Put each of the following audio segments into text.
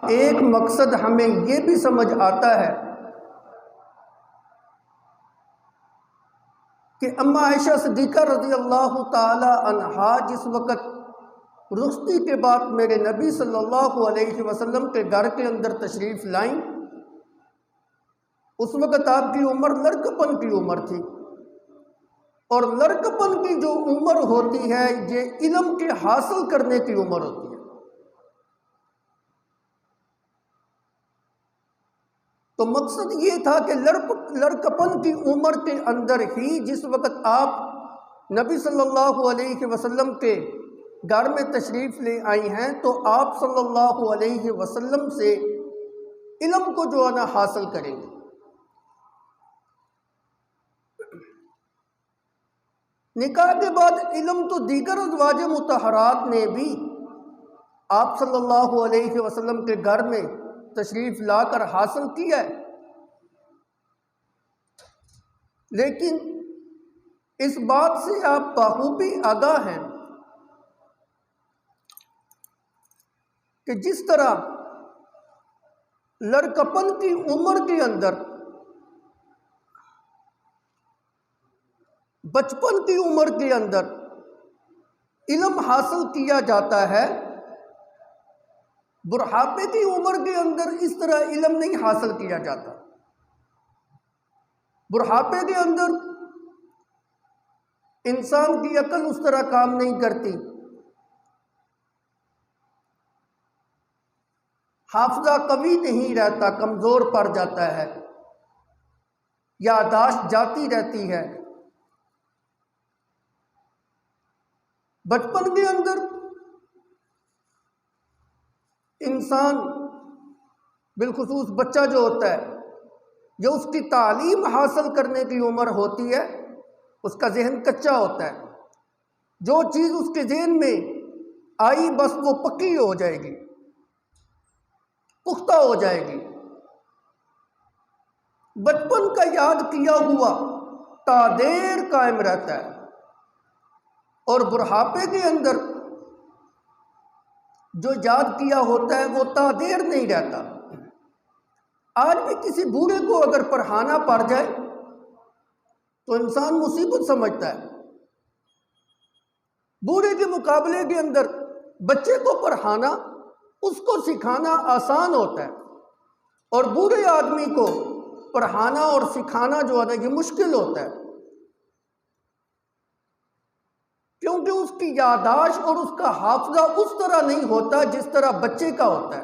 ایک مقصد ہمیں یہ بھی سمجھ آتا ہے کہ اماں عائشہ صدیقہ رضی اللہ تعالی عنہا جس وقت رخصتی کے بعد میرے نبی صلی اللہ علیہ وسلم کے گھر کے اندر تشریف لائیں، اس وقت آپ کی عمر لڑکپن کی عمر تھی، اور لڑکپن کی جو عمر ہوتی ہے یہ علم کے حاصل کرنے کی عمر ہوتی ہے۔ تو مقصد یہ تھا کہ لڑکپن کی عمر کے اندر ہی جس وقت آپ نبی صلی اللہ علیہ وسلم کے گھر میں تشریف لے آئی ہیں تو آپ صلی اللہ علیہ وسلم سے علم کو جو ہے نا حاصل کریں گے۔ نکاح کے بعد علم تو دیگر ازواج مطہرات نے بھی آپ صلی اللہ علیہ وسلم کے گھر میں تشریف لا کر حاصل کیا ہے، لیکن اس بات سے آپ بخوبی آگاہ ہیں کہ جس طرح لڑکپن کی عمر کے اندر بچپن کی عمر کے اندر علم حاصل کیا جاتا ہے، بڑھاپے کی عمر کے اندر اس طرح علم نہیں حاصل کیا جاتا۔ بڑھاپے کے اندر انسان کی عقل اس طرح کام نہیں کرتی، حافظہ قوی نہیں رہتا، کمزور پڑ جاتا ہے، یادداشت جاتی رہتی ہے۔ بچپن کے اندر انسان بالخصوص بچہ جو ہوتا ہے، جو اس کی تعلیم حاصل کرنے کی عمر ہوتی ہے، اس کا ذہن کچا ہوتا ہے، جو چیز اس کے ذہن میں آئی بس وہ پکی ہو جائے گی، پختہ ہو جائے گی۔ بچپن کا یاد کیا ہوا تا دیر قائم رہتا ہے، اور بڑھاپے کے اندر جو یاد کیا ہوتا ہے وہ تا دیر نہیں رہتا۔ آج بھی کسی بوڑھے کو اگر پڑھانا پڑ جائے تو انسان مصیبت سمجھتا ہے۔ بوڑھے کے مقابلے کے اندر بچے کو پڑھانا، اس کو سکھانا آسان ہوتا ہے، اور بوڑھے آدمی کو پڑھانا اور سکھانا جو ہے نا یہ مشکل ہوتا ہے، کیونکہ اس کی یادداشت اور اس کا حافظہ اس طرح نہیں ہوتا جس طرح بچے کا ہوتا ہے۔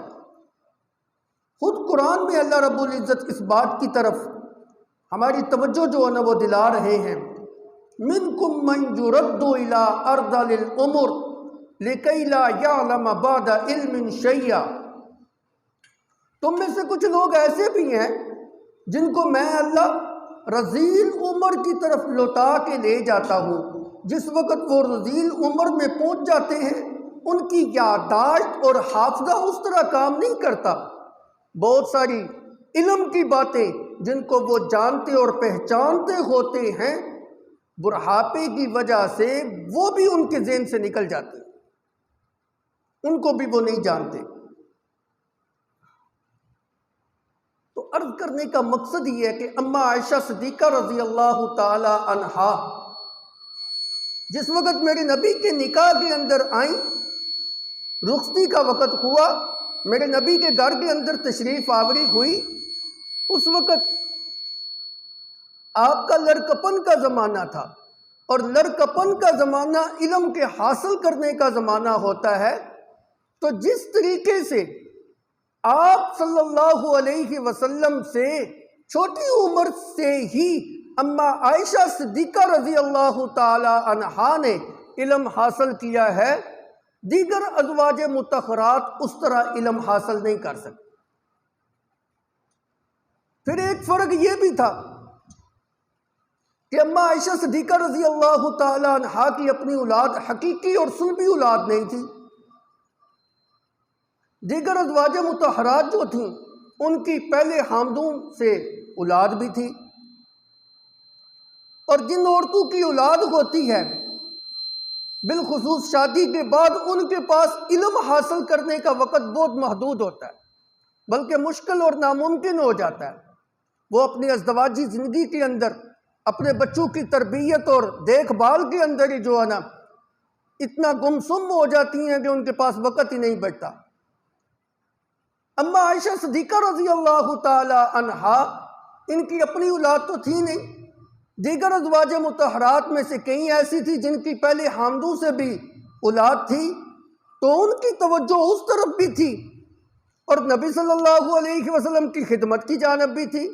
خود قرآن میں اللہ رب العزت اس بات کی طرف ہماری توجہ جو ہے نا وہ دلا رہے ہیں، مِنْكُمْ مَنْ يُرَدُّ إِلَىٰ أَرْذَلِ الْعُمُرِ لِكَيْ لَا يَعْلَمَ بَعْدَ عِلْمٍ شَيْئًا۔ تم میں سے کچھ لوگ ایسے بھی ہیں جن کو میں اللہ رذیل عمر کی طرف لوٹا کے لے جاتا ہوں۔ جس وقت وہ رذیل عمر میں پہنچ جاتے ہیں ان کی یادداشت اور حافظہ اس طرح کام نہیں کرتا، بہت ساری علم کی باتیں جن کو وہ جانتے اور پہچانتے ہوتے ہیں، بڑھاپے کی وجہ سے وہ بھی ان کے ذہن سے نکل جاتے، ان کو بھی وہ نہیں جانتے۔ تو عرض کرنے کا مقصد یہ ہے کہ اماں عائشہ صدیقہ رضی اللہ تعالی عنہا جس وقت میرے نبی کے نکاح کے اندر آئیں، رخصتی کا وقت ہوا، میرے نبی کے گھر کے اندر تشریف آوری ہوئی، اس وقت آپ کا لڑکپن کا زمانہ تھا، اور لڑکپن کا زمانہ علم کے حاصل کرنے کا زمانہ ہوتا ہے۔ تو جس طریقے سے آپ صلی اللہ علیہ وسلم سے چھوٹی عمر سے ہی اماں عائشہ صدیقہ رضی اللہ تعالی عنہا نے علم حاصل کیا ہے، دیگر ازواج مطہرات اس طرح علم حاصل نہیں کر سکتے۔ پھر ایک فرق یہ بھی تھا کہ اماں عائشہ صدیقہ رضی اللہ تعالی عنہا کی اپنی اولاد حقیقی اور صلبی اولاد نہیں تھی، دیگر ازواج مطہرات جو تھیں ان کی پہلے حامدوں سے اولاد بھی تھی، اور جن عورتوں کی اولاد ہوتی ہے بالخصوص شادی کے بعد ان کے پاس علم حاصل کرنے کا وقت بہت محدود ہوتا ہے۔ بلکہ مشکل اور ناممکن ہو جاتا ہے۔ وہ اپنی ازدواجی زندگی کے اندر اپنے بچوں کی تربیت اور دیکھ بھال کے اندر ہی جو ہے نا اتنا گمسم ہو جاتی ہیں کہ ان کے پاس وقت ہی نہیں بچتا۔ اما عائشہ صدیقہ رضی اللہ تعالی عنہا، ان کی اپنی اولاد تو تھی نہیں، دیگر ازواج مطہرات میں سے کئی ایسی تھی جن کی پہلے حامدوں سے بھی اولاد تھی، تو ان کی توجہ اس طرف بھی تھی اور نبی صلی اللہ علیہ وسلم کی خدمت کی جانب بھی تھی،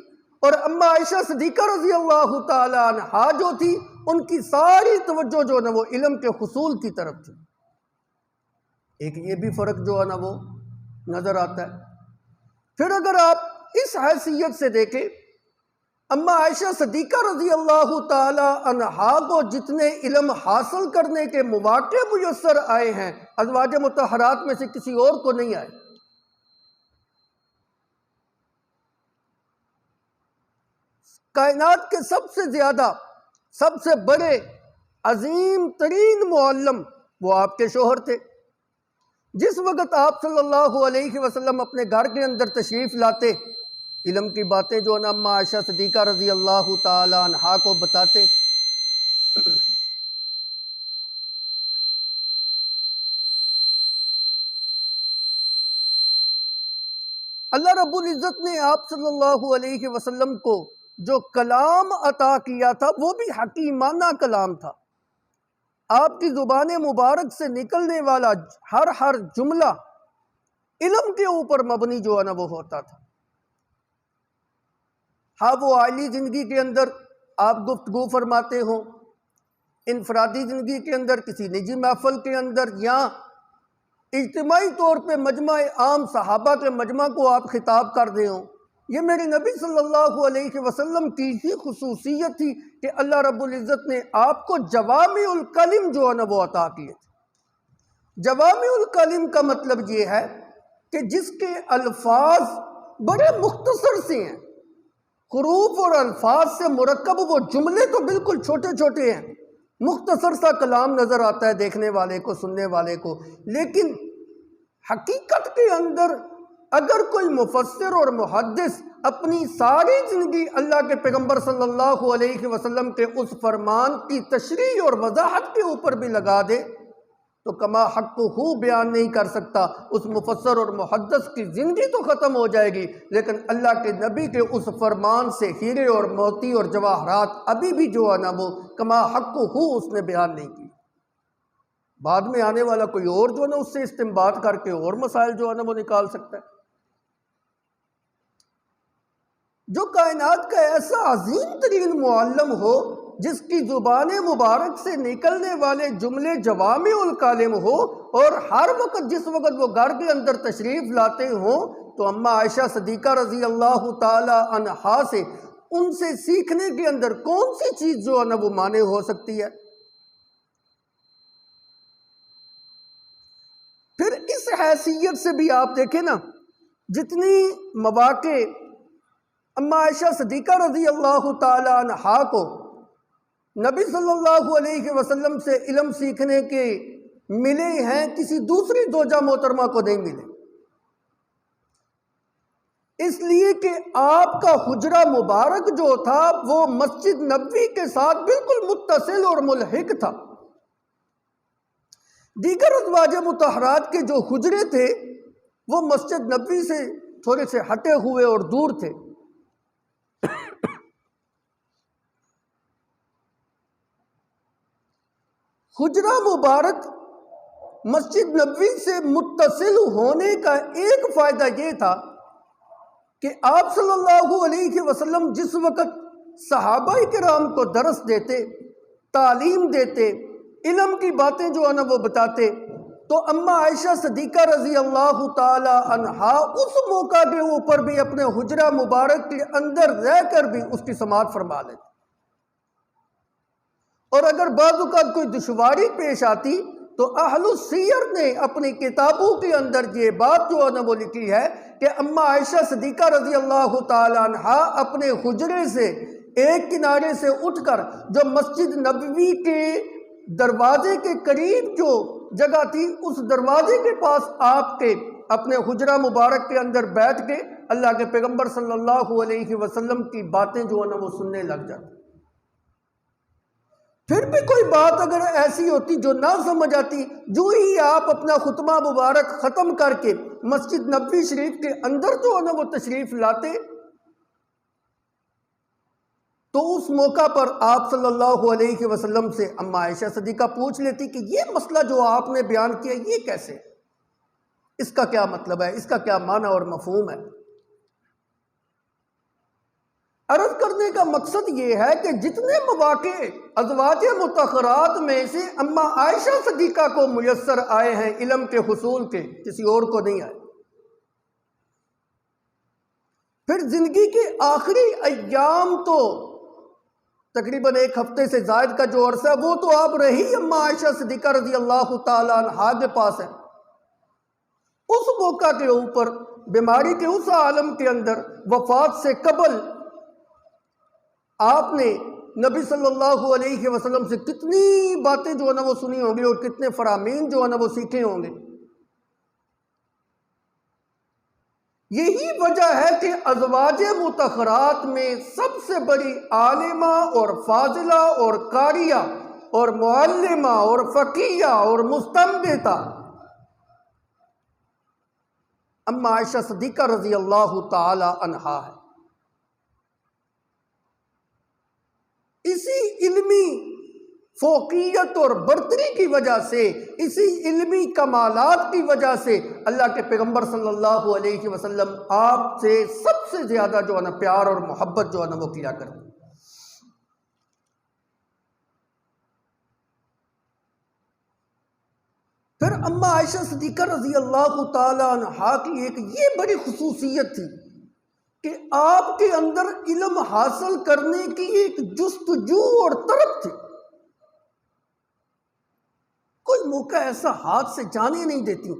اور اما عائشہ صدیقہ رضی اللہ تعالی عنہا جو تھی ان کی ساری توجہ جو ہے نا وہ علم کے حصول کی طرف تھی۔ ایک یہ بھی فرق جو ہے نا وہ نظر آتا ہے۔ پھر اگر آپ اس حیثیت سے دیکھیں، اما عائشہ صدیقہ رضی اللہ تعالی عنہا کو جتنے علم حاصل کرنے کے مواقع میسر آئے ہیں ازواج مطہرات میں سے کسی اور کو نہیں آئے۔ کائنات کے سب سے زیادہ، سب سے بڑے، عظیم ترین معلم وہ آپ کے شوہر تھے۔ جس وقت آپ صلی اللہ علیہ وسلم اپنے گھر کے اندر تشریف لاتے، علم کی باتیں جو نا اما عائشہ صدیقہ رضی اللہ تعالی عنہا کو بتاتے۔ اللہ رب العزت نے آپ صلی اللہ علیہ وسلم کو جو کلام عطا کیا تھا وہ بھی حکیمانہ کلام تھا۔ آپ کی زبان مبارک سے نکلنے والا ہر جملہ علم کے اوپر مبنی جو ہے نا وہ ہوتا تھا۔ ہاں وہ عائلی زندگی کے اندر آپ گفتگو فرماتے ہوں، انفرادی زندگی کے اندر، کسی نجی محفل کے اندر، یا اجتماعی طور پہ مجمع عام صحابہ کے مجمع کو آپ خطاب کر رہے ہوں، یہ میرے نبی صلی اللہ علیہ وسلم کی ہی خصوصیت تھی کہ اللہ رب العزت نے آپ کو جوامع الکلم جو ہے نا وہ عطا کیے تھے۔ جوامع الکلم کا مطلب یہ ہے کہ جس کے الفاظ بڑے مختصر سے ہیں، حروف اور الفاظ سے مرکب وہ جملے تو بالکل چھوٹے چھوٹے ہیں، مختصر سا کلام نظر آتا ہے دیکھنے والے کو، سننے والے کو، لیکن حقیقت کے اندر اگر کوئی مفسر اور محدث اپنی ساری زندگی اللہ کے پیغمبر صلی اللہ علیہ وسلم کے اس فرمان کی تشریح اور وضاحت کے اوپر بھی لگا دے تو کما حق بیان نہیں کر سکتا۔ اس مفسر اور محدث کی زندگی تو ختم ہو جائے گی، لیکن اللہ کے نبی کے اس فرمان سے ہیرے اور موتی اور جواہرات ابھی بھی جو ہے نا وہ کما حق اس نے بیان نہیں کی۔ بعد میں آنے والا کوئی اور جو ہے نا اس سے استنباط کر کے اور مسائل جو ہے نا وہ نکال سکتا ہے۔ جو کائنات کا ایسا عظیم ترین معلم ہو جس کی زبان مبارک سے نکلنے والے جملے جوامع الکلم ہو، اور ہر وقت جس وقت وہ گھر کے اندر تشریف لاتے ہوں تو اما عائشہ صدیقہ رضی اللہ تعالی عنہا سے ان سے سیکھنے کے اندر کون سی چیز جو ہے نا وہ مانع ہو سکتی ہے؟ پھر اس حیثیت سے بھی آپ دیکھیں نا، جتنی مواقع اما عائشہ صدیقہ رضی اللہ تعالی عنہا کو نبی صلی اللہ علیہ وسلم سے علم سیکھنے کے ملے ہیں، کسی دوسری زوجہ محترمہ کو نہیں ملے، اس لیے کہ آپ کا حجرہ مبارک جو تھا وہ مسجد نبوی کے ساتھ بالکل متصل اور ملحق تھا۔ دیگر ازواج مطہرات کے جو حجرے تھے وہ مسجد نبوی سے تھوڑے سے ہٹے ہوئے اور دور تھے۔ حجرہ مبارک مسجد نبوی سے متصل ہونے کا ایک فائدہ یہ تھا کہ آپ صلی اللہ علیہ وسلم جس وقت صحابہ کرام کو درس دیتے، تعلیم دیتے، علم کی باتیں جو ہے نا وہ بتاتے، تو اما عائشہ صدیقہ رضی اللہ تعالی عنہا اس موقع کے اوپر بھی اپنے حجرہ مبارک کے اندر رہ کر بھی اس کی سماعت فرما لیتے، اور اگر بعض اوقات کوئی دشواری پیش آتی تو اہل السیر نے اپنی کتابوں کے اندر یہ بات جو ہے نا وہ لکھی ہے کہ اما عائشہ صدیقہ رضی اللہ تعالی عنہا اپنے حجرے سے ایک کنارے سے اٹھ کر جو مسجد نبوی کے دروازے کے قریب جو جگہ تھی اس دروازے کے پاس آپ کے اپنے حجرہ مبارک کے اندر بیٹھ کے اللہ کے پیغمبر صلی اللہ علیہ وسلم کی باتیں جو ہے نا وہ سننے لگ جاتے۔ پھر بھی کوئی بات اگر ایسی ہوتی جو نہ سمجھ آتی، جو ہی آپ اپنا خطبہ مبارک ختم کر کے مسجد نبوی شریف کے اندر جو ہے نا وہ تشریف لاتے، تو اس موقع پر آپ صلی اللہ علیہ وسلم سے اما عائشہ صدیقہ پوچھ لیتی کہ یہ مسئلہ جو آپ نے بیان کیا یہ کیسے، اس کا کیا مطلب ہے، اس کا کیا معنی اور مفہوم ہے۔ عرض کرنے کا مقصد یہ ہے کہ جتنے مواقع ازواج مطہرات میں سے اما عائشہ صدیقہ کو میسر آئے ہیں علم کے حصول کے، کسی اور کو نہیں آئے۔ پھر زندگی کے آخری ایام تو تقریباً 1 ہفتے سے زائد کا جو عرصہ ہے وہ تو آپ رہی اما عائشہ صدیقہ رضی اللہ تعالیٰ عنہا کے پاس ہے۔ اس موقع کے اوپر بیماری کے اس عالم کے اندر وفات سے قبل آپ نے نبی صلی اللہ علیہ وسلم سے کتنی باتیں جو ہے نا وہ سنی ہوں گی اور کتنے فرامین جو ہے نا وہ سیکھے ہوں گے۔ یہی وجہ ہے کہ ازواج مطہرات میں سب سے بڑی عالمہ اور فاضلہ اور قاریہ اور معلمہ اور فقیہ اور مستنبطہ اما عائشہ صدیقہ رضی اللہ تعالی عنہا ہے۔ اسی علمی فوقیت اور برتری کی وجہ سے، اسی علمی کمالات کی وجہ سے اللہ کے پیغمبر صلی اللہ علیہ وسلم آپ سے سب سے زیادہ جو ہے نا پیار اور محبت جو ہے نا وہ کیا کرتے۔ پھر اما عائشہ صدیقہ رضی اللہ تعالی عنہا کی ایک یہ بڑی خصوصیت تھی کہ آپ کے اندر علم حاصل کرنے کی ایک جستجو اور طلب تھی۔ کوئی موقع ایسا ہاتھ سے جانے نہیں دیتی،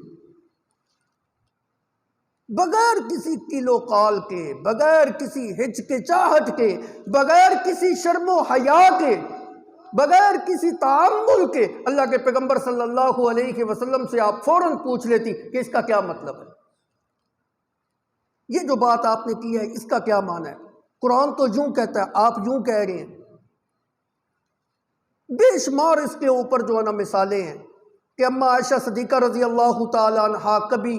بغیر کسی کیلو قال کے، بغیر کسی ہچکچاہٹ کے، بغیر کسی شرم و حیا کے، بغیر کسی تعامل کے اللہ کے پیغمبر صلی اللہ علیہ وسلم سے آپ فوراً پوچھ لیتی کہ اس کا کیا مطلب ہے، یہ جو بات آپ نے کی ہے اس کا کیا معنی ہے، قرآن تو یوں کہتا ہے، آپ یوں کہہ رہے ہیں۔ بے شمار اس کے اوپر جو ہے نا مثالیں ہیں کہ اما عائشہ صدیقہ رضی اللہ تعالی عنہا کبھی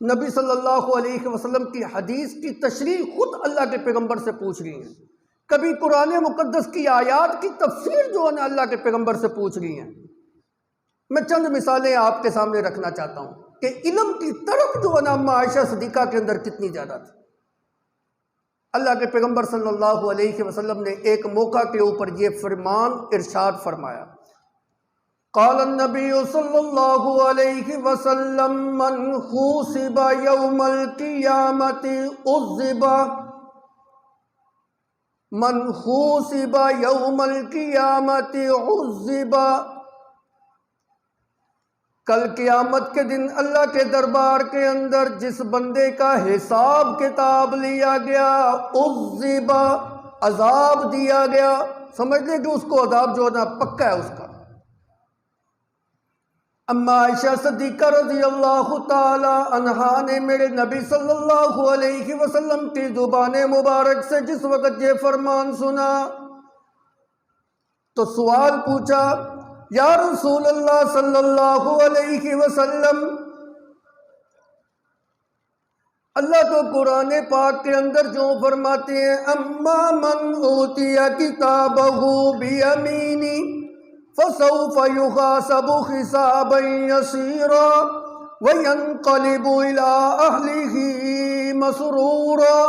نبی صلی اللہ علیہ وسلم کی حدیث کی تشریح خود اللہ کے پیغمبر سے پوچھ رہی ہیں، کبھی قرآن مقدس کی آیات کی تفسیر جو ہے نا اللہ کے پیغمبر سے پوچھ رہی ہیں۔ میں چند مثالیں آپ کے سامنے رکھنا چاہتا ہوں کہ علم کی طرف جو ہے نا اما عائشہ صدیقہ کے اندر کتنی زیادہ تھی۔ اللہ کے پیغمبر صلی اللہ علیہ وسلم نے ایک موقع کے اوپر یہ فرمان ارشاد فرمایا، قال النبی صلی اللہ علیہ وسلم من خوصب یوم القیامت عذب، من خوصب یوم القیامت عذب۔ کل قیامت کے دن اللہ کے دربار کے اندر جس بندے کا حساب کتاب لیا گیا، عذب، عذاب دیا گیا، سمجھ لیں کہ اس کو عذاب جو ہے نا پکا ہے اس کا۔ اما عائشہ صدیقہ رضی اللہ تعالی عنہا نے میرے نبی صلی اللہ علیہ وسلم کی زبان مبارک سے جس وقت یہ فرمان سنا تو سوال پوچھا، یا رسول اللہ صلی اللہ علیہ وسلم، اللہ تو قرآن پاک کے اندر جو فرماتے ہیں، اما من اوتی کتابہ بیمینی فسوف یحاسب حسابا یسیرا وینقلب الی اہلہ مسرورا۔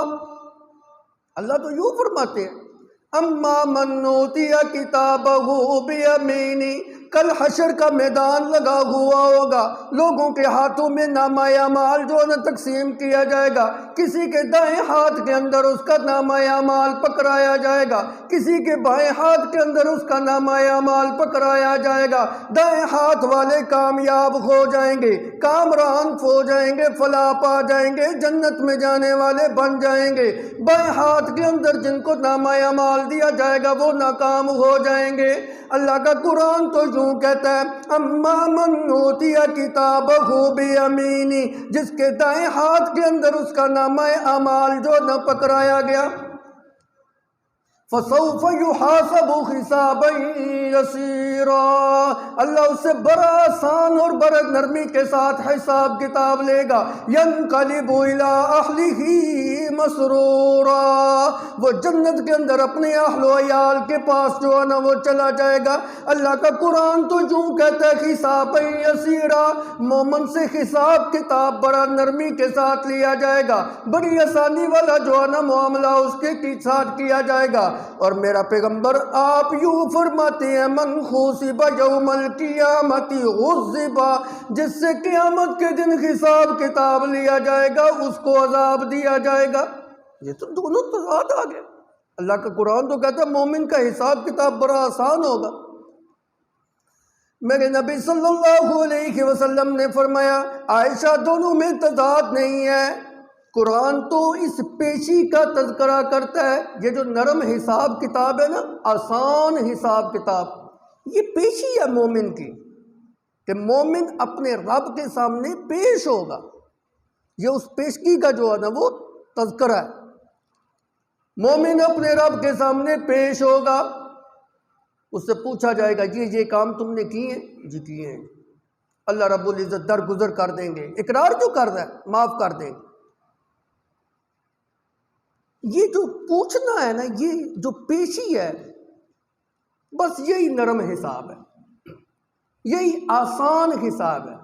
اللہ تو یوں فرماتے ہیں، اما من اوتی کتابہ بیمینی، کل حشر کا میدان لگا ہوا ہوگا، لوگوں کے ہاتھوں میں نامہ اعمال جو ہے تقسیم کیا جائے گا، کسی کے دائیں ہاتھ کے اندر اس کا نامہ اعمال پکڑایا جائے گا، کسی کے بائیں ہاتھ کے اندر اس کا نامہ اعمال پکڑایا جائے گا۔ دائیں ہاتھ والے کامیاب ہو جائیں گے، کامران ہو جائیں گے، فلاح پا جائیں گے، جنت میں جانے والے بن جائیں گے۔ بائیں ہاتھ کے اندر جن کو نامہ اعمال دیا جائے گا وہ ناکام ہو جائیں گے۔ اللہ کا قرآن تو یوں کہتا ہے اما من اوتی کتابہ بیمینی، جس کے دائیں ہاتھ کے اندر اس کا نامہ اعمال جو نہ پکڑایا گیا، فسوف یحاسب حسابا یسیرا، اللہ اس سے بڑا آسان اور بڑا نرمی کے ساتھ حساب کتاب لے گا، ینقلب الی اہلہ مسرورا، وہ جنت کے اندر اپنے اہل و عیال کے پاس جو ہے نا وہ چلا جائے گا۔ اللہ کا قرآن تو یوں کہتا ہے حسابا یسیرا، مومن سے حساب کتاب بڑا نرمی کے ساتھ لیا جائے گا، بڑی آسانی والا جو ہے نا معاملہ اس کے ساتھ کیا جائے گا۔ اور میرا پیغمبر آپ یوں فرماتے ہیں من خوصب یوم القیامت غضب، جس سے قیامت کے دن حساب کتاب لیا جائے گا اس کو عذاب دیا جائے گا۔ یہ تو دونوں تضاد آ گئے۔ اللہ کا قرآن تو کہتا ہے مومن کا حساب کتاب بڑا آسان ہوگا، میرے نبی صلی اللہ علیہ وسلم نے فرمایا عائشہ دونوں میں تضاد نہیں ہے، قرآن تو اس پیشی کا تذکرہ کرتا ہے، یہ جو نرم حساب کتاب ہے نا، آسان حساب کتاب، یہ پیشی ہے مومن کی، کہ مومن اپنے رب کے سامنے پیش ہوگا، یہ اس پیشگی کا جو ہے نا وہ تذکرہ ہے۔ مومن اپنے رب کے سامنے پیش ہوگا، اس سے پوچھا جائے گا یہ کام تم نے کیے ہیں؟ جی کیے ہیں۔ اللہ رب العزت درگزر کر دیں گے، اقرار جو کر رہا ہے معاف کر دیں گے۔ یہ جو پوچھنا ہے نا، یہ جو پیشی ہے، بس یہی نرم حساب ہے، یہی آسان حساب ہے،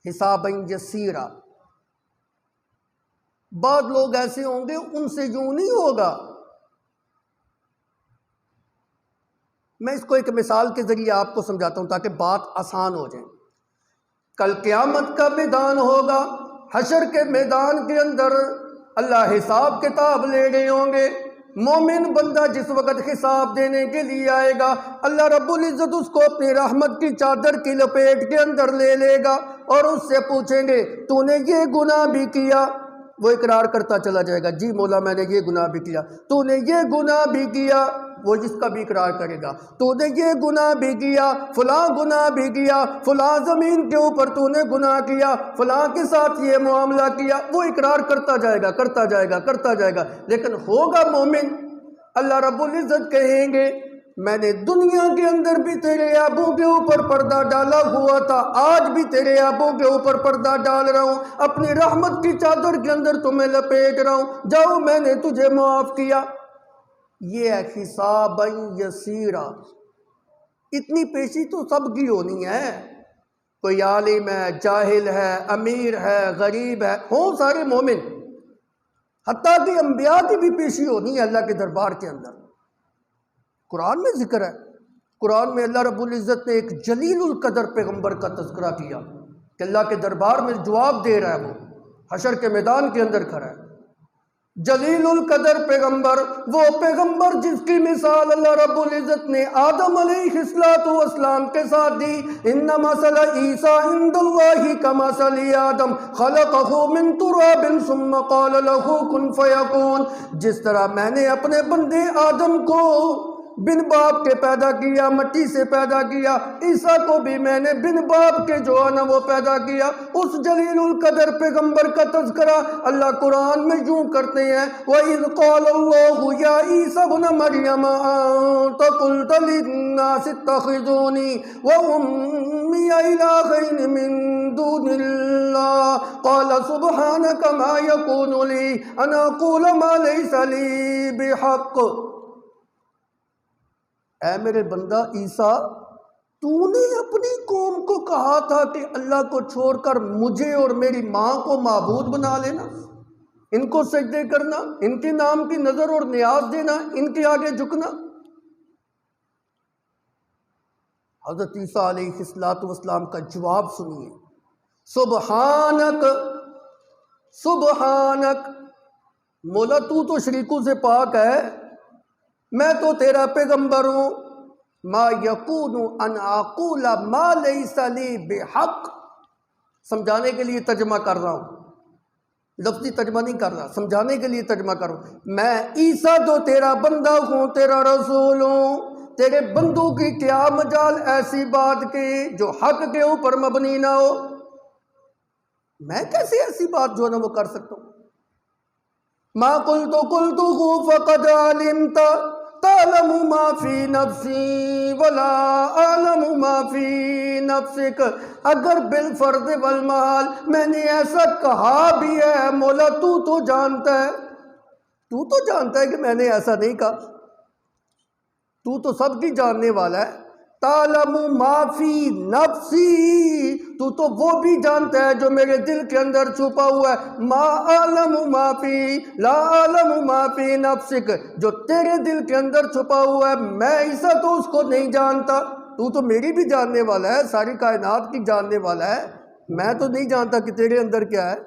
حسابا یسیرا۔ بعض لوگ ایسے ہوں گے ان سے یوں نہیں ہوگا۔ میں اس کو ایک مثال کے ذریعے آپ کو سمجھاتا ہوں تاکہ بات آسان ہو جائے۔ کل قیامت کا میدان ہوگا، حشر کے میدان کے اندر اللہ حساب کتاب لے گئے ہوں گے، مومن بندہ جس وقت حساب دینے کے لیے آئے گا، اللہ رب العزت اس کو اپنی رحمت کی چادر کی لپیٹ کے اندر لے گا اور اس سے پوچھیں گے تو نے یہ گناہ بھی کیا؟ وہ اقرار کرتا چلا جائے گا جی مولا میں نے یہ گناہ بھی کیا۔ تو نے یہ گناہ بھی کیا؟ وہ جس کا بھی اقرار کرے گا تو نے یہ گناہ بھی کیا، فلاں گناہ بھی کیا، فلاں زمین کے اوپر تو نے گناہ کیا، فلاں کے ساتھ یہ معاملہ کیا، وہ اقرار کرتا جائے گا کرتا جائے گا کرتا جائے گا۔ لیکن ہوگا مومن، اللہ رب العزت کہیں گے میں نے دنیا کے اندر بھی تیرے ابو کے اوپر پردہ ڈالا ہوا تھا، آج بھی تیرے ابو کے اوپر پردہ ڈال رہا ہوں، اپنی رحمت کی چادر کے اندر تمہیں لپیٹ رہا ہوں، جاؤ میں نے تجھے معاف کیا۔ یہ ہے حسابا یسیرا۔ اتنی پیشی تو سب کی ہونی ہے، کوئی عالم ہے، جاہل ہے، امیر ہے، غریب ہے، ہوں سارے مومن، حتیٰ کہ انبیاء کی بھی پیشی ہونی ہے اللہ کے دربار کے اندر۔ قرآن میں ذکر ہے، قرآن میں اللہ رب العزت نے ایک جلیل القدر پیغمبر کا تذکرہ کیا کہ اللہ کے دربار میں جواب دے رہا ہے، وہ حشر کے میدان کے اندر کھڑا ہے۔ جلیل القدر پیغمبر، وہ پیغمبر جس کی مثال اللہ رب العزت نے آدم علیہ السلام کے ساتھ دی، ان مثل عیسیٰ عند اللہ کمثل آدم خلقہ من تراب ثم قال له کن فیکون۔ جس طرح میں نے اپنے بندے آدم کو بن باپ کے پیدا کیا، مٹی سے پیدا کیا، عیسیٰ کو بھی میں نے بن باپ کے جو ہے نا وہ پیدا کیا۔ اس جلیل القدر پیغمبر کا تذکرہ اللہ قرآن میں یوں کرتے ہیں وَإِذْ قَالَ اللَّهُ يَا عِيسَى ابْنَ مَرْيَمَ أَنْتَ قُلْتَ لِلنَّاسِ اتَّخِذُونِي وَأُمِّيَ إِلَٰهَيْنِ مِن دُونِ اللَّهِ قَالَ سُبْحَانَكَ مَا يَكُونُ لِي أَنْ أَقُولَ مَا لَيْسَ لِي بِحَقٍّ۔ اے میرے بندہ عیسیٰ، تو نے اپنی قوم کو کہا تھا کہ اللہ کو چھوڑ کر مجھے اور میری ماں کو معبود بنا لینا، ان کو سجدے کرنا، ان کے نام کی نظر اور نیاز دینا، ان کے آگے جھکنا۔ حضرت عیسیٰ علیہ السلام کا جواب سنیے، سبحانک سبحانک، مولا تو شریکوں سے پاک ہے، میں تو تیرا پیغمبر ہوں، ما یکون ان اقول ما لیس لی بحق، سمجھانے کے لیے ترجمہ کر رہا ہوں۔ لفظی ترجمہ نہیں کر رہا، سمجھانے کے لیے ترجمہ کروں. میں عیسیٰ تو تیرا بندہ ہوں، تیرا رسول ہوں. تیرے بندوں کی کیا مجال ایسی بات کی جو حق کے اوپر مبنی نہ ہو. میں کیسے ایسی بات جو ہے نا وہ کر سکتا ہوں. ما قلت فقد علمت تعلم ما فی نفسی ولا اعلم ما فی نفسک. اگر بالفرض والمحال میں نے ایسا کہا بھی ہے، مولا تو جانتا ہے، تو جانتا ہے کہ میں نے ایسا نہیں کہا. تو سب کی جاننے والا ہے. تعلم ما فی نفسی، تو وہ بھی جانتا ہے جو میرے دل کے اندر چھپا ہوا ہے. ما اعلم ما فی لا اعلم ما فی نفسک، جو تیرے دل کے اندر چھپا ہوا ہے میں عیسیٰ تو اس کو نہیں جانتا. تو میری بھی جاننے والا ہے، ساری کائنات کی جاننے والا ہے. میں تو نہیں جانتا کہ تیرے اندر کیا ہے.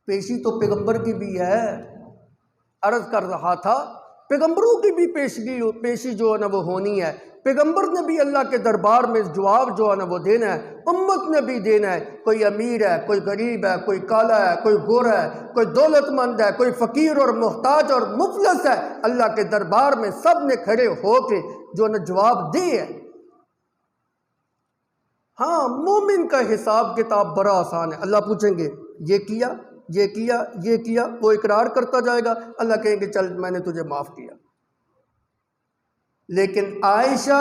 پیشی تو پیغمبر کی بھی ہے. عرض کر رہا تھا پیغمبروں کی بھی پیشی جو ہے نا وہ ہونی ہے. پیغمبر نے بھی اللہ کے دربار میں جواب جو ہے نا وہ دینا ہے، امت نے بھی دینا ہے. کوئی امیر ہے، کوئی غریب ہے، کوئی کالا ہے، کوئی گورا ہے، کوئی دولت مند ہے، کوئی فقیر اور محتاج اور مفلس ہے. اللہ کے دربار میں سب نے کھڑے ہو کے جو ہے نا جواب دے ہے. ہاں، مومن کا حساب کتاب بڑا آسان ہے. اللہ پوچھیں گے یہ کیا، یہ کیا، یہ کیا، وہ اقرار کرتا جائے گا. اللہ کہیں گے چل میں نے تجھے معاف کیا. لیکن عائشہ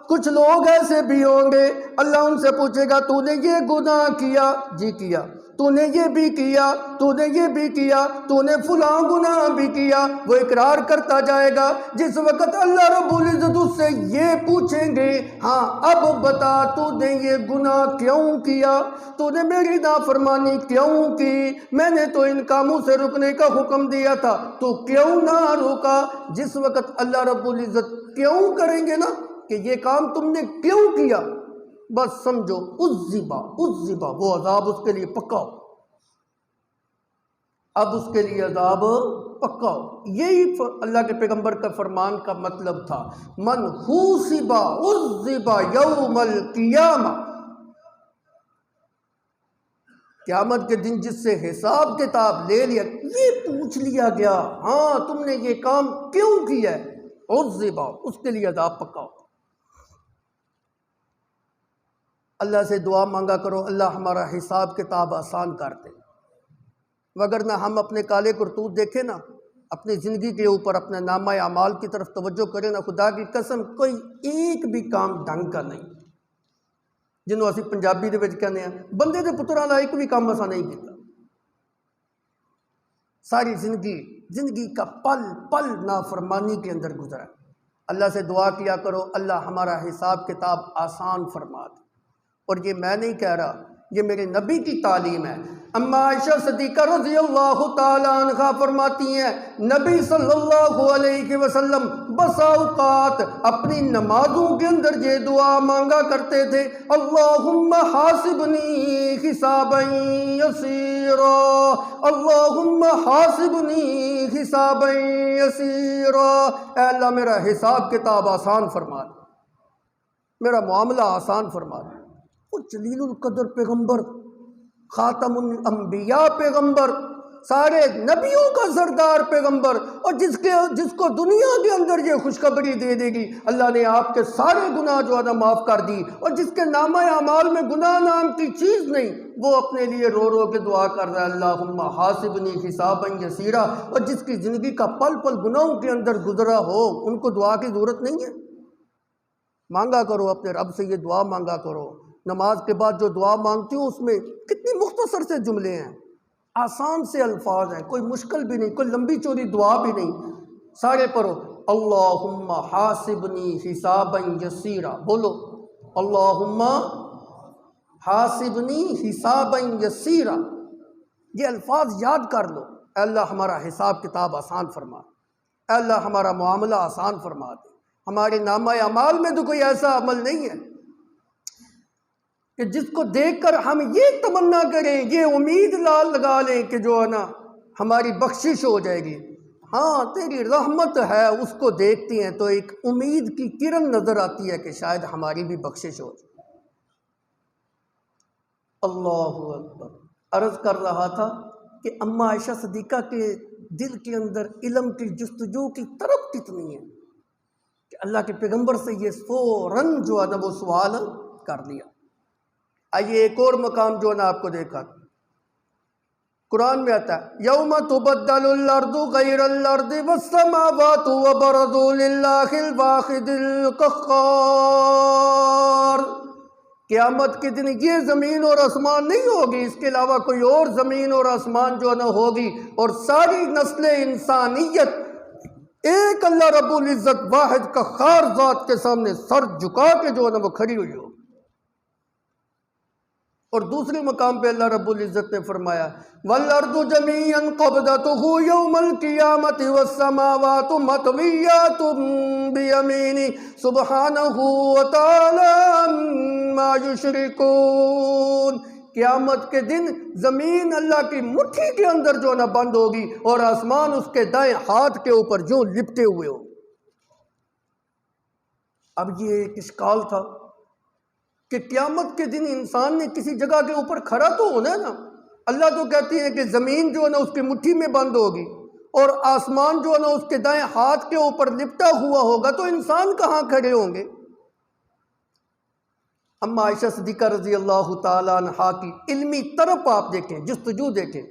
کچھ لوگ ایسے بھی ہوں گے، اللہ ان سے پوچھے گا تو نے یہ گناہ کیا؟ جی کیا. تو نے یہ بھی کیا، تو نے یہ بھی کیا، تو نے فلاں گناہ بھی کیا. وہ اقرار کرتا جائے گا. جس وقت اللہ رب العزت اس سے یہ پوچھیں گے ہاں اب بتا تو نے یہ گناہ کیوں کیا، تو نے میری نافرمانی کیوں کی، میں نے تو ان کاموں سے رکنے کا حکم دیا تھا تو کیوں نہ روکا. جس وقت اللہ رب العزت کیوں کریں گے نا کہ یہ کام تم نے کیوں کیا، بس سمجھو عذبا وہ عذاب اس کے لیے پکا ہو. اب اس کے لیے عذاب پکا ہو. یہی اللہ کے پیغمبر کا فرمان کا مطلب تھا. من حوسبا عذبا یوم القیامہ، قیامت کے دن جس سے حساب کتاب لے لیا، یہ پوچھ لیا گیا ہاں تم نے یہ کام کیوں کیا ہے، عذبا اس کے لیے عذاب پکا ہو. اللہ سے دعا مانگا کرو اللہ ہمارا حساب کتاب آسان کر دے. وگرنہ ہم اپنے کالے کرتوت دیکھیں نا، اپنی زندگی کے اوپر اپنے نامہ اعمال کی طرف توجہ کریں نا، خدا کی قسم کوئی ایک بھی کام ڈھنگ کا نہیں. جنہوں اسی پنجابی دے وچ کہنے ہیں بندے دے پتراں دا ایک بھی کام اساں نہیں کیتا. ساری زندگی کا پل پل نافرمانی کے اندر گزرا. اللہ سے دعا کیا کرو اللہ ہمارا حساب کتاب آسان فرما دے. اور یہ میں نہیں کہہ رہا، یہ میرے نبی کی تعلیم ہے. اما عائشہ صدیقہ رضی اللہ تعالیٰ عنہ فرماتی ہیں نبی صلی اللہ علیہ وسلم بسا اوقات اپنی نمازوں کے اندر یہ دعا مانگا کرتے تھے اللہم حاسبنی حسابا یسیرا، اللہم حاسبنی حسابا یسیرا. اے اللہ میرا حساب کتاب آسان فرما دے، میرا معاملہ آسان فرما دے. وہ جلیل القدر پیغمبر، خاتم الانبیاء پیغمبر، سارے نبیوں کا سردار پیغمبر، اور جس کو دنیا کے اندر یہ خوشخبری دے دے گی اللہ نے آپ کے سارے گناہ جو ہے نا معاف کر دی، اور جس کے نامہ اعمال میں گناہ نام کی چیز نہیں، وہ اپنے لیے رو رو کے دعا کر رہا ہے اللہم حاسبنی حسابا یسیرا. اور جس کی زندگی کا پل پل گناہوں کے اندر گزرا ہو ان کو دعا کی ضرورت نہیں ہے. مانگا کرو اپنے رب سے، یہ دعا مانگا کرو. نماز کے بعد جو دعا مانگتی ہوں اس میں کتنی مختصر سے جملے ہیں، آسان سے الفاظ ہیں، کوئی مشکل بھی نہیں، کوئی لمبی چوڑی دعا بھی نہیں. سارے پڑھو اللہم حاسبنی حسابا یسیرا. بولو اللہم حاسبنی حسابا یسیرا. یہ الفاظ یاد کر لو. اے اللہ ہمارا حساب کتاب آسان فرما، اے اللہ ہمارا معاملہ آسان فرما دے. ہمارے نامہ اعمال میں تو کوئی ایسا عمل نہیں ہے کہ جس کو دیکھ کر ہم یہ تمنا کریں، یہ امید لگا لیں کہ جو ہے نا ہماری بخشش ہو جائے گی. ہاں تیری رحمت ہے، اس کو دیکھتے ہیں تو ایک امید کی کرن نظر آتی ہے کہ شاید ہماری بھی بخشش ہو جائے. اللہ اکبر. عرض کر رہا تھا کہ اماں عائشہ صدیقہ کے دل کے اندر علم کی جستجو کی طرف کتنی ہے کہ اللہ کے پیغمبر سے یہ فوراً جو ہے نا وہ سوال کر لیا۔ آئیے ایک اور مقام جو ہے نا آپ کو دیکھا، قرآن میں آتا ہے یوم تبدل الارض غیر الارض والسماوات وبرزوا للہ الواحد القہار۔ قیامت کے دن یہ زمین اور آسمان نہیں ہوگی، اس کے علاوہ کوئی اور زمین اور آسمان جو ہے نا ہوگی، اور ساری نسل انسانیت ایک اللہ رب العزت واحد قہار ذات کے سامنے سر جھکا کے جو ہے نا وہ کھڑی ہوئی ہوگی۔ اور دوسرے مقام پہ اللہ رب العزت نے فرمایا وَالْأَرْضُ جَمِيعًا قَبْضَتُهُ يَوْمَ الْقِيَامَةِ وَالسَّمَاوَاتُ مَطْوِيَّاتٌ بِيَمِينِهِ سُبْحَانَهُ وَتَعَالَىٰ عَمَّا يُشْرِكُونَ۔ قیامت کے دن زمین اللہ کی مٹھی کے اندر جو نہ بند ہوگی اور آسمان اس کے دائیں ہاتھ کے اوپر جو لپٹے ہوئے ہو۔ اب یہ ایک اشکال تھا کہ قیامت کے دن انسان نے کسی جگہ کے اوپر کھڑا تو ہونا ہے نا۔ اللہ تو کہتی ہے کہ زمین جو ہے نا اس کی مٹھی میں بند ہوگی اور آسمان جو ہے نا اس کے دائیں ہاتھ کے اوپر لپٹا ہوا ہوگا، تو انسان کہاں کھڑے ہوں گے؟ اما عائشہ صدیقہ رضی اللہ تعالیٰ عنہا کی علمی طرف آپ دیکھیں، جستجو دیکھیں،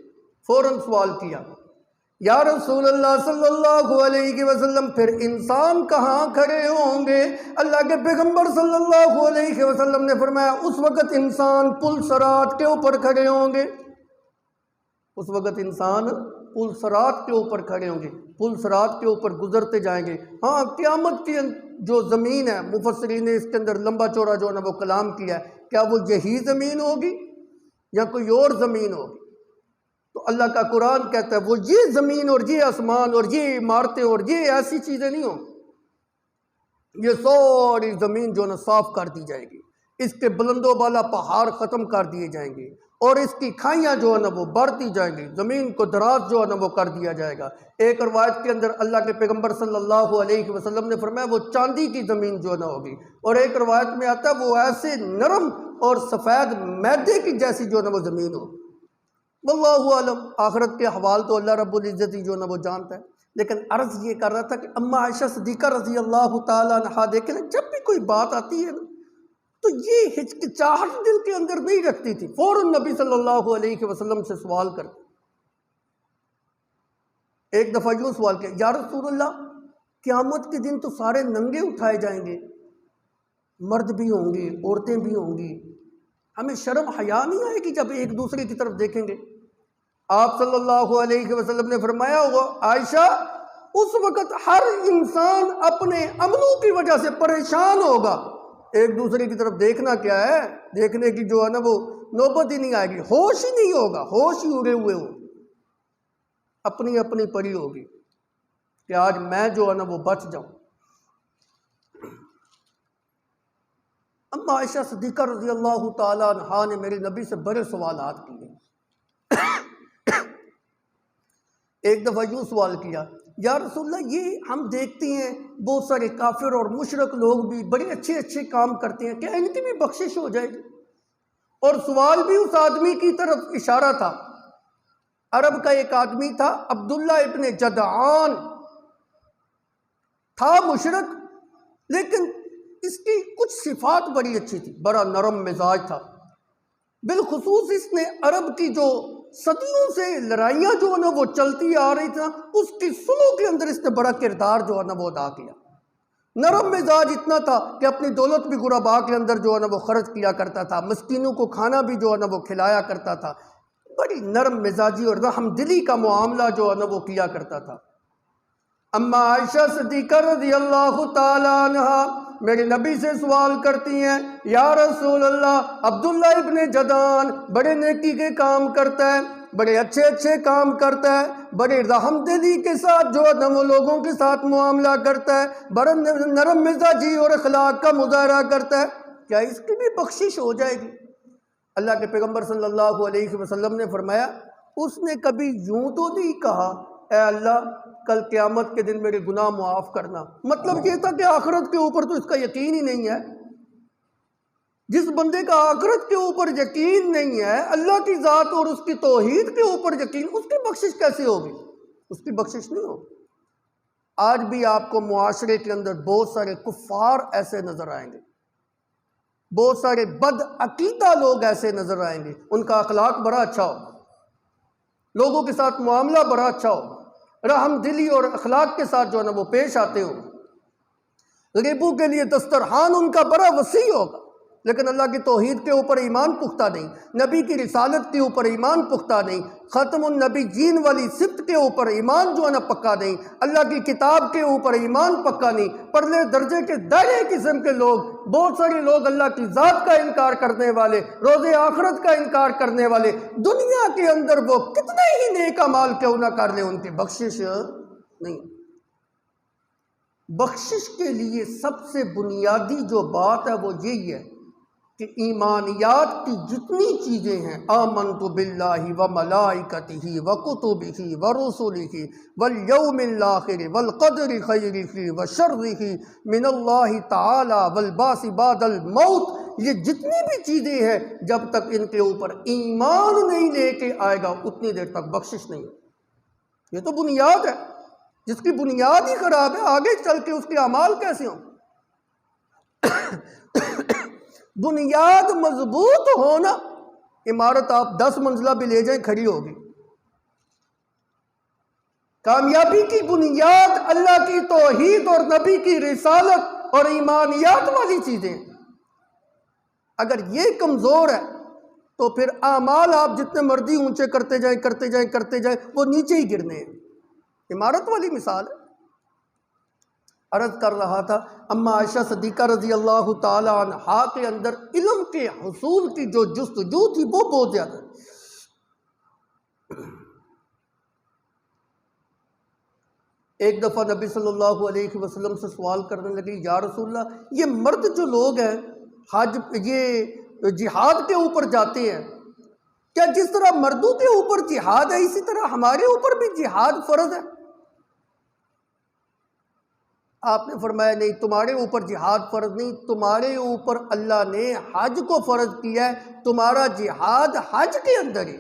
فوراً سوال کیا یا رسول اللہ صلی اللہ علیہ وسلم پھر انسان کہاں کھڑے ہوں گے؟ اللہ کے پیغمبر صلی اللہ علیہ وسلم نے فرمایا اس وقت انسان پل صراط کے اوپر کھڑے ہوں گے۔ اس وقت انسان پل صراط کے اوپر کھڑے ہوں گے، پل صراط کے اوپر گزرتے جائیں گے۔ ہاں قیامت کی جو زمین ہے، مفسرین نے اس کے اندر لمبا چوڑا جو ہے نا وہ کلام کیا ہے، کیا وہ یہی زمین ہوگی یا کوئی اور زمین ہوگی؟ تو اللہ کا قرآن کہتا ہے وہ یہ زمین اور یہ آسمان اور یہ عمارتیں اور یہ ایسی چیزیں نہیں ہوں، یہ ساری زمین جو نا صاف کر دی جائے گی، اس کے بلند و بالا پہاڑ ختم کر دیے جائیں گے اور اس کی کھائیاں جو ہے نا وہ بڑھتی جائیں گی، زمین کو دراز جو ہے نا وہ کر دیا جائے گا۔ ایک روایت کے اندر اللہ کے پیغمبر صلی اللہ علیہ وسلم نے فرمایا وہ چاندی کی زمین جو ہے نا ہوگی، اور ایک روایت میں آتا ہے وہ ایسے نرم اور سفید میدے کی جیسی جو ہے نا وہ زمین ہوگی۔ واللہ عالم، آخرت کے حوال تو اللہ رب العزت ہی جو ہے نا وہ جانتا ہے۔ لیکن عرض یہ کر رہا تھا کہ اما عائشہ صدیقہ رضی اللہ تعالیٰ عنہا دیکھیں نا، جب بھی کوئی بات آتی ہے نا تو یہ ہچکچاہٹ دل کے اندر نہیں رکھتی تھی، فوراً نبی صلی اللہ علیہ وسلم سے سوال کرتی۔ ایک دفعہ یوں سوال کیا یا رسول اللہ قیامت کے دن تو سارے ننگے اٹھائے جائیں گے، مرد بھی ہوں گے عورتیں بھی ہوں گی، ہمیں شرم حیا نہیں آئے گی جب ایک دوسرے کی طرف دیکھیں گے؟ آپ صلی اللہ علیہ وسلم نے فرمایا ہوگا عائشہ اس وقت ہر انسان اپنے عملوں کی وجہ سے پریشان ہوگا، ایک دوسرے کی طرف دیکھنا کیا ہے، دیکھنے کی جو ہے نا وہ نوبت ہی نہیں آئے گی، ہوش ہی نہیں ہوگا، ہوش ہی اڑے ہوئے ہو، اپنی اپنی پڑی ہوگی کہ آج میں جو ہے نا وہ بچ جاؤں۔ اما عائشہ صدیقہ رضی اللہ تعالیٰ عنہا نے میرے نبی سے بڑے سوالات کیے۔ ایک دفعہ یوں سوال کیا یا رسول اللہ یہ ہم دیکھتے ہیں بہت سارے کافر اور مشرک لوگ بھی بڑے اچھے اچھے کام کرتے ہیں، کیا ان کی بھی بخشش ہو جائے گی؟ اور سوال بھی اس آدمی کی طرف اشارہ تھا، عرب کا ایک آدمی تھا عبداللہ ابن جدعان، تھا مشرک لیکن اس کی کچھ صفات بڑی اچھی تھی، بڑا نرم مزاج تھا، بالخصوص اس نے عرب کی جو صدیوں سے لڑائیاں جو ہے نا وہ چلتی آ رہی تھا اس کی سلو کے اندر اس نے بڑا کردار جو ہے نا وہ ادا کیا۔ نرم مزاج اتنا تھا کہ اپنی دولت بھی غرباء کے اندر جو ہے نا وہ خرچ کیا کرتا تھا، مسکینوں کو کھانا بھی جو ہے نا وہ کھلایا کرتا تھا، بڑی نرم مزاجی اور رحم دلی کا معاملہ جو ہے نا وہ کیا کرتا تھا۔ اما عائشہ صدیقہ رضی اللہ تعالی عنہا میرے نبی سے سوال کرتی ہیں یا رسول اللہ عبداللہ ابن جدعان بڑے نیکی کے کام کرتا ہے، بڑے اچھے اچھے کام کرتا ہے، بڑے رحم دلی کے ساتھ جو ہے وہ لوگوں کے ساتھ معاملہ کرتا ہے، بڑا نرم مزاجی اور اخلاق کا مظاہرہ کرتا ہے، کیا اس کی بھی بخشش ہو جائے گی؟ اللہ کے پیغمبر صلی اللہ علیہ وسلم نے فرمایا اس نے کبھی یوں تو نہیں کہا اے اللہ کل قیامت کے دن میرے گناہ معاف کرنا، مطلب یہ تھا کہ آخرت کے اوپر تو اس کا یقین ہی نہیں ہے، جس بندے کا آخرت کے اوپر یقین نہیں ہے، اللہ کی ذات اور اس کی توحید کے اوپر یقین، اس کی بخشش کیسے ہوگی؟ اس کی بخشش نہیں ہوگی۔ آج بھی آپ کو معاشرے کے اندر بہت سارے کفار ایسے نظر آئیں گے، بہت سارے بد عقیدہ لوگ ایسے نظر آئیں گے، ان کا اخلاق بڑا اچھا ہو، لوگوں کے ساتھ معاملہ بڑا اچھا ہو، رحم دلی اور اخلاق کے ساتھ جو ہے نا وہ پیش آتے ہو، غریبوں کے لیے دسترخوان ان کا بڑا وسیع ہوگا، لیکن اللہ کی توحید کے اوپر ایمان پختہ نہیں، نبی کی رسالت کے اوپر ایمان پختہ نہیں، ختم النبی جین والی صفت کے اوپر ایمان جو ہے نا پکا نہیں، اللہ کی کتاب کے اوپر ایمان پکا نہیں، پرلے درجے کے دائرے قسم کے لوگ، بہت سارے لوگ اللہ کی ذات کا انکار کرنے والے، روز آخرت کا انکار کرنے والے، دنیا کے اندر وہ کتنے ہی نیک اعمال کیوں نہ کر لیں، ان کی بخشش نہیں۔ بخشش کے لیے سب سے بنیادی جو بات ہے وہ یہی ہے کہ ایمانیات کی جتنی چیزیں ہیں، آمنت باللہ وملائکتہ وکتبہ ورسلہ والیوم الآخر والقدر خیرہ وشرہ من اللہ تعالی والبعث بعد الموت، یہ جتنی بھی چیزیں ہیں جب تک ان کے اوپر ایمان نہیں لے کے آئے گا اتنی دیر تک بخشش نہیں ہے۔ یہ تو بنیاد ہے، جس کی بنیاد ہی خراب ہے، آگے چل کے اس کے اعمال کیسے ہوں؟ بنیاد مضبوط ہونا، عمارت آپ 10 منزلہ بھی لے جائیں کھڑی ہوگی۔ کامیابی کی بنیاد اللہ کی توحید اور نبی کی رسالت اور ایمانیات والی چیزیں، اگر یہ کمزور ہے تو پھر اعمال آپ جتنے مرضی اونچے کرتے جائیں وہ نیچے ہی گرنے ہیں۔ عمارت والی مثال ہے۔ عرض کر رہا تھا اما عائشہ صدیقہ رضی اللہ تعالی عنہا کے اندر علم کے حصول کی جو جستجو تھی وہ بہت زیادہ۔ ایک دفعہ نبی صلی اللہ علیہ وسلم سے سوال کرنے لگے، یا رسول اللہ، یہ مرد جو لوگ ہیں حج یہ جہاد کے اوپر جاتے ہیں، کیا جس طرح مردوں کے اوپر جہاد ہے اسی طرح ہمارے اوپر بھی جہاد فرض ہے؟ آپ نے فرمایا نہیں، تمہارے اوپر جہاد فرض نہیں، تمہارے اوپر اللہ نے حج کو فرض کیا ہے، تمہارا جہاد حج کے اندر ہی۔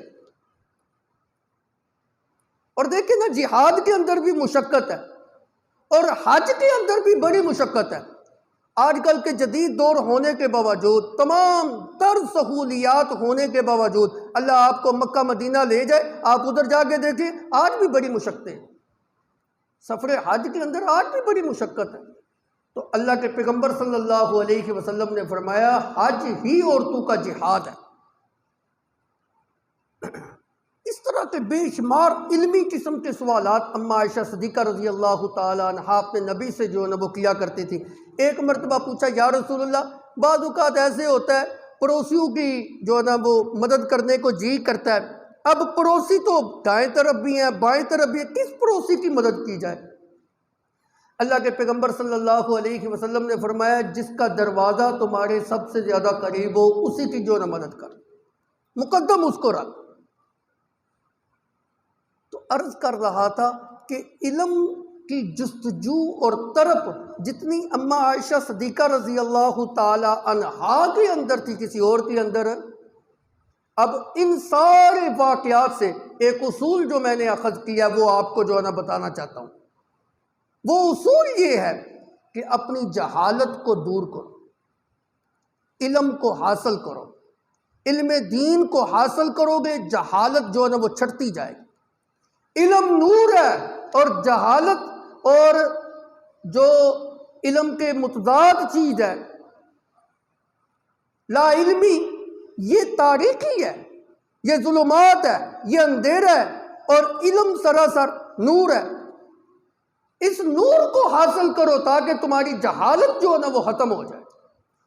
اور دیکھیں نا، جہاد کے اندر بھی مشقت ہے اور حج کے اندر بھی بڑی مشقت ہے۔ آج کل کے جدید دور ہونے کے باوجود، تمام تر سہولیات ہونے کے باوجود، اللہ آپ کو مکہ مدینہ لے جائے، آپ ادھر جا کے دیکھیں، آج بھی بڑی مشقتیں ہیں۔ سفر حج کے اندر آج بھی بڑی مشقت ہے۔ تو اللہ کے پیغمبر صلی اللہ علیہ وسلم نے فرمایا حج ہی عورتوں کا جہاد ہے۔ اس طرح کے بے شمار علمی قسم کے سوالات اما عائشہ صدیقہ رضی اللہ تعالی عنہا اپنے نبی سے جو ہے نا وہ کیا کرتی تھی۔ ایک مرتبہ پوچھا، یا رسول اللہ، بعض اوقات ایسے ہوتا ہے پڑوسیوں کی جو ہے نا وہ مدد کرنے کو جی کرتا ہے، اب پڑوسی تو دائیں طرف بھی ہیں بائیں طرف بھی ہیں، کس پڑوسی کی مدد کی جائے؟ اللہ کے پیغمبر صلی اللہ علیہ وسلم نے فرمایا جس کا دروازہ تمہارے سب سے زیادہ قریب ہو اسی کی جو نہ مدد کر، مقدم اس کو رکھ۔ تو عرض کر رہا تھا کہ علم کی جستجو اور طرف جتنی اما عائشہ صدیقہ رضی اللہ تعالی عنہا کے اندر تھی کسی اور کے اندر۔ اب ان سارے واقعات سے ایک اصول جو میں نے اخذ کیا وہ آپ کو جو ہے نا بتانا چاہتا ہوں۔ وہ اصول یہ ہے کہ اپنی جہالت کو دور کرو، علم کو حاصل کرو، علم دین کو حاصل کرو گے، جہالت جو ہے نا وہ چھٹتی جائے گی۔ علم نور ہے اور جہالت اور جو علم کے متضاد چیز ہے لا علمی، یہ تاریکی ہے، یہ ظلمات ہے، یہ اندھیرا ہے، اور علم سراسر نور ہے۔ اس نور کو حاصل کرو تاکہ تمہاری جہالت جو ہے نا وہ ختم ہو جائے۔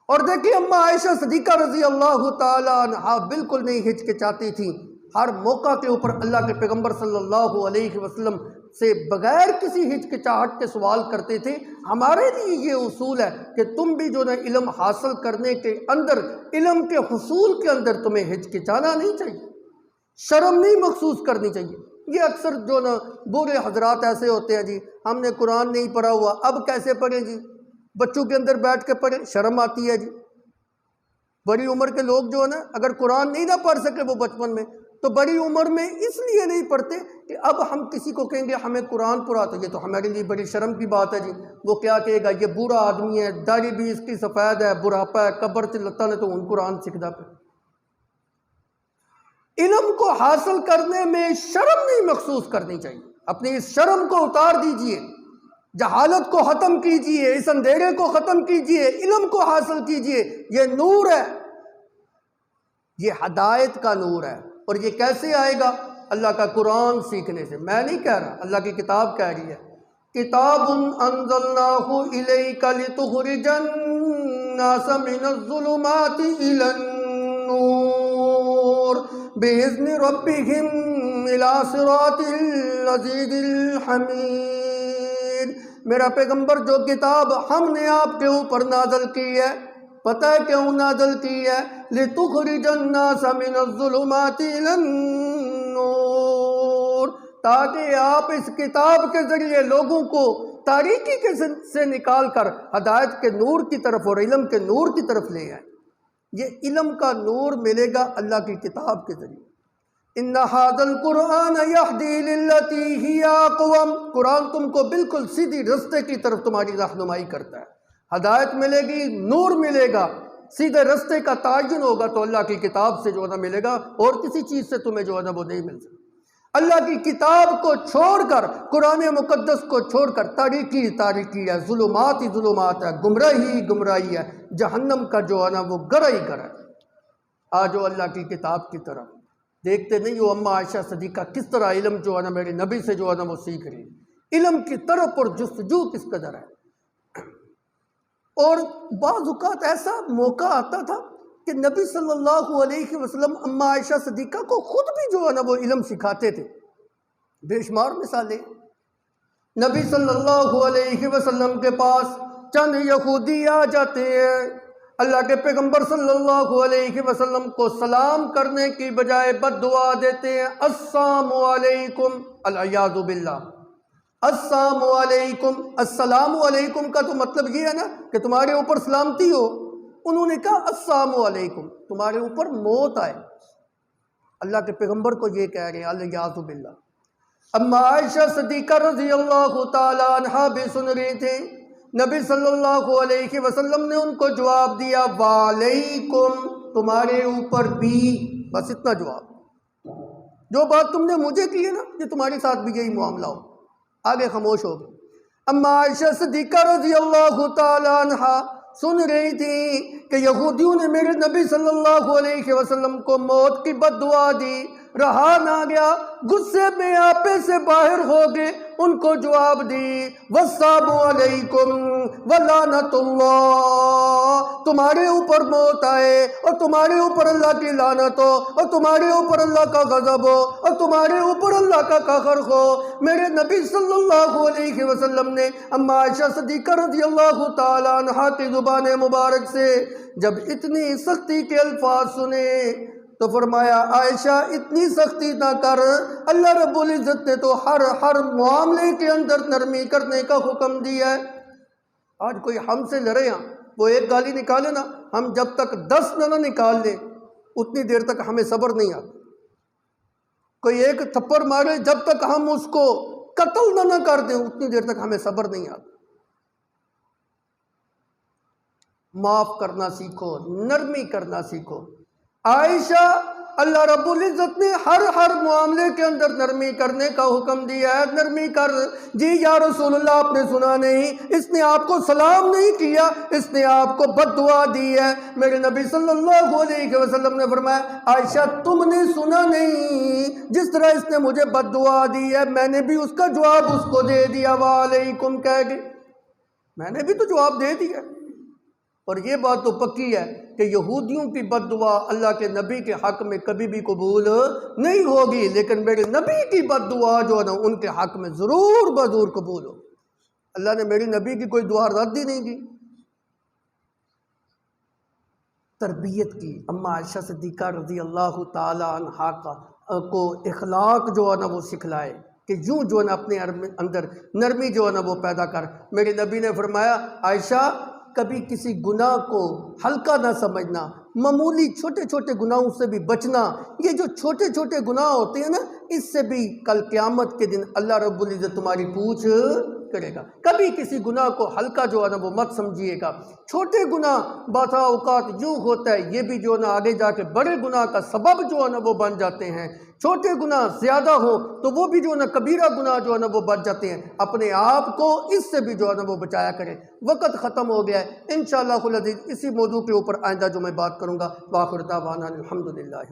اور دیکھیں اما عائشہ صدیقہ رضی اللہ تعالی عنہا بالکل نہیں ہچکچاتی تھیں، ہر موقع کے اوپر اللہ کے پیغمبر صلی اللہ علیہ وسلم سے بغیر کسی ہچکچاہٹ کے سوال کرتے تھے۔ ہمارے لیے یہ اصول ہے کہ تم بھی جو ہے علم حاصل کرنے کے اندر، علم کے حصول کے اندر تمہیں ہچکچانا نہیں چاہیے، شرم نہیں محسوس کرنی چاہیے۔ یہ اکثر جو نا بوڑھے حضرات ایسے ہوتے ہیں، جی ہم نے قرآن نہیں پڑھا ہوا، اب کیسے پڑھیں جی، بچوں کے اندر بیٹھ کے پڑھیں، شرم آتی ہے جی۔ بڑی عمر کے لوگ جو ہے نا اگر قرآن نہیں نہ پڑھ سکے وہ بچپن میں، تو بڑی عمر میں اس لیے نہیں پڑھتے کہ اب ہم کسی کو کہیں گے ہمیں قرآن پڑھا، تو یہ تو ہمارے لیے بڑی شرم کی بات ہے جی، وہ کیا کہے گا یہ بوڑھا آدمی ہے، داڑھی بھی اس کی سفید ہے، بڑھاپا ہے، قبر سے لتا نے تو ان قرآن سکھدا پہ۔ علم کو حاصل کرنے میں شرم نہیں محسوس کرنی چاہیے، اپنی اس شرم کو اتار دیجئے، جہالت کو ختم کیجئے، اس اندھیرے کو ختم کیجئے، علم کو حاصل کیجئے۔ یہ نور ہے، یہ ہدایت کا نور ہے، اور یہ کیسے آئے گا؟ اللہ کا قرآن سیکھنے سے۔ میں نہیں کہہ رہا، اللہ کی کتاب کہہ رہی ہے، کتاب انزلناہ الیک لتخرج الناس من الظلمات الی النور باذن ربہم الی صراط العزیز الحمید۔ میرا پیغمبر جو کتاب ہم نے آپ کے اوپر نازل کی ہے، پتہ ہے کیوں نازل کی ہے؟ لِتُخْرِجَ النَّاسَ مِنَ الظُّلُمَاتِ إِلَى النُّورِ، تاکہ آپ اس کتاب کے ذریعے لوگوں کو تاریکی سے نکال کر ہدایت کے نور کی طرف اور علم کے نور کی طرف لے آئیں۔ یہ علم کا نور ملے گا اللہ کی کتاب کے ذریعے۔ إِنَّ هَذَا الْقُرْآنَ يَهْدِي لِلَّتِي هِيَ أَقْوَمُ، قرآن تم کو بالکل سیدھی رستے کی طرف تمہاری رہنمائی کرتا ہے۔ ہدایت ملے گی، نور ملے گا، سیدھے رستے کا تعین ہوگا تو اللہ کی کتاب سے جو ہے نا ملے گا، اور کسی چیز سے تمہیں جو ہے نا وہ نہیں مل سکتا۔ اللہ کی کتاب کو چھوڑ کر، قرآن مقدس کو چھوڑ کر تاریکی ہے، ظلمات ہی ظلمات ہے، گمراہی ہے، جہنم کا جو ہے نا وہ گرہ ہی گرہ ہے۔ آجو اللہ کی کتاب کی طرف، دیکھتے نہیں ہو اماں عائشہ صدیقہ کس طرح علم جو ہے نا میرے نبی سے جو ہے نا وہ سیکھ رہی، علم کی طرف اور جستجو کس قدر ہے۔ اور بعض اوقات ایسا موقع آتا تھا کہ نبی صلی اللہ علیہ وسلم اماں عائشہ صدیقہ کو خود بھی جو ہے نا وہ علم سکھاتے تھے۔ بے شمار مثالیں، نبی صلی اللہ علیہ وسلم کے پاس چند یہودی آ جاتے ہیں، اللہ کے پیغمبر صلی اللہ علیہ وسلم کو سلام کرنے کی بجائے بد دعا دیتے ہیں، السلام علیکم، العیاذ باللہ۔ السلام علیکم، السلام علیکم کا تو مطلب یہ ہے نا کہ تمہارے اوپر سلامتی ہو۔ انہوں نے کہا السلام علیکم، تمہارے اوپر موت آئے۔ اللہ کے پیغمبر کو یہ کہہ رہے ہیں، الیاذ باللہ۔ اما عائشہ صدیقہ رضی اللہ تعالی عنہا بھی سن رہی تھے، نبی صلی اللہ علیہ وسلم نے ان کو جواب دیا وعلیکم، تمہارے اوپر بھی، بس اتنا جواب۔ جو بات تم نے مجھے کی ہے نا، یہ تمہارے ساتھ بھی یہی معاملہ ہو۔ آگے خاموش ہو گئی۔ اما عائشہ صدیقہ رضی اللہ تعالی عنہا سن رہی تھی کہ یہودیوں نے میرے نبی صلی اللہ علیہ وسلم کو موت کی بد دعا دی، رہا نہ گیا، غصے میں آپے سے باہر ہو گئے، ان کو جواب دی والسلام علیکم ولعنت اللہ، تمہارے اوپر موت آئے اور تمہارے اوپر اللہ کی لعنت ہو اور تمہارے اوپر اللہ کا غضب ہو اور تمہارے اوپر اللہ کا قہر ہو۔ میرے نبی صلی اللہ علیہ وسلم نے اما عائشہ صدیقہ رضی اللہ تعالی عنہا کی زبان مبارک سے جب اتنی سختی کے الفاظ سنے تو فرمایا عائشہ اتنی سختی نہ کر، اللہ رب العزت نے تو ہر معاملے کے اندر نرمی کرنے کا حکم دیا ہے۔ آج کوئی ہم سے لڑے ہاں، وہ ایک گالی نکالے نا، ہم جب تک 10 نہ نکال لیں اتنی دیر تک ہمیں صبر نہیں آتا۔ کوئی ایک تھپڑ مارے، جب تک ہم اس کو قتل نہ کر دیں اتنی دیر تک ہمیں صبر نہیں آتا۔ معاف کرنا سیکھو، نرمی کرنا سیکھو۔ عائشہ، اللہ رب العزت نے ہر معاملے کے اندر نرمی کرنے کا حکم دیا ہے، نرمی کر۔ جی یا رسول اللہ آپ نے سنا نہیں، اس نے آپ کو سلام نہیں کیا، اس نے آپ کو بد دعا دی ہے۔ میرے نبی صلی اللہ علیہ وسلم نے فرمایا عائشہ تم نے سنا نہیں، جس طرح اس نے مجھے بد دعا دی ہے میں نے بھی اس کا جواب اس کو دے دیا، وعلیکم کہہ کے میں نے بھی تو جواب دے دیا۔ اور یہ بات تو پکی ہے کہ یہودیوں کی بد دعا اللہ کے نبی کے حق میں کبھی بھی قبول نہیں ہوگی، لیکن میرے نبی کی بد دعا جو ہے نا ان کے حق میں ضرور بضرور قبول ہو۔ اللہ نے میری نبی کی کوئی دعا رد ہی نہیں کی۔ تربیت کی اما عائشہ صدیقہ رضی اللہ تعالی عنہا کو اخلاق جو ہے نا وہ سکھلائے کہ یوں جو ہے نا اپنے اندر نرمی جو ہے نا وہ پیدا کر۔ میرے نبی نے فرمایا عائشہ کبھی کسی گناہ کو ہلکا نہ سمجھنا، معمولی چھوٹے چھوٹے گناہوں سے بھی بچنا. یہ جو چھوٹے چھوٹے گناہ ہوتے ہیں نا، اس سے بھی کل قیامت کے دن اللہ رب العزت تمہاری پوچھ کرے گا. کبھی کسی گناہ کو ہلکا جو ہے نا وہ مت سمجھیے گا. چھوٹے گناہ بعض اوقات یوں ہوتا ہے، یہ بھی جو ہے نا آگے جا کے بڑے گناہ کا سبب جو ہے نا وہ بن جاتے ہیں. چھوٹے گناہ زیادہ ہو تو وہ بھی جو ہے نا کبیرہ گناہ جو ہے نا وہ بچ جاتے ہیں. اپنے آپ کو اس سے بھی جو ہے نا وہ بچایا کریں. وقت ختم ہو گیا ہے. انشاءاللہ العزیز اسی موضوع کے اوپر آئندہ جو میں بات کروں گا. وآخر دعوانا الحمدللہ.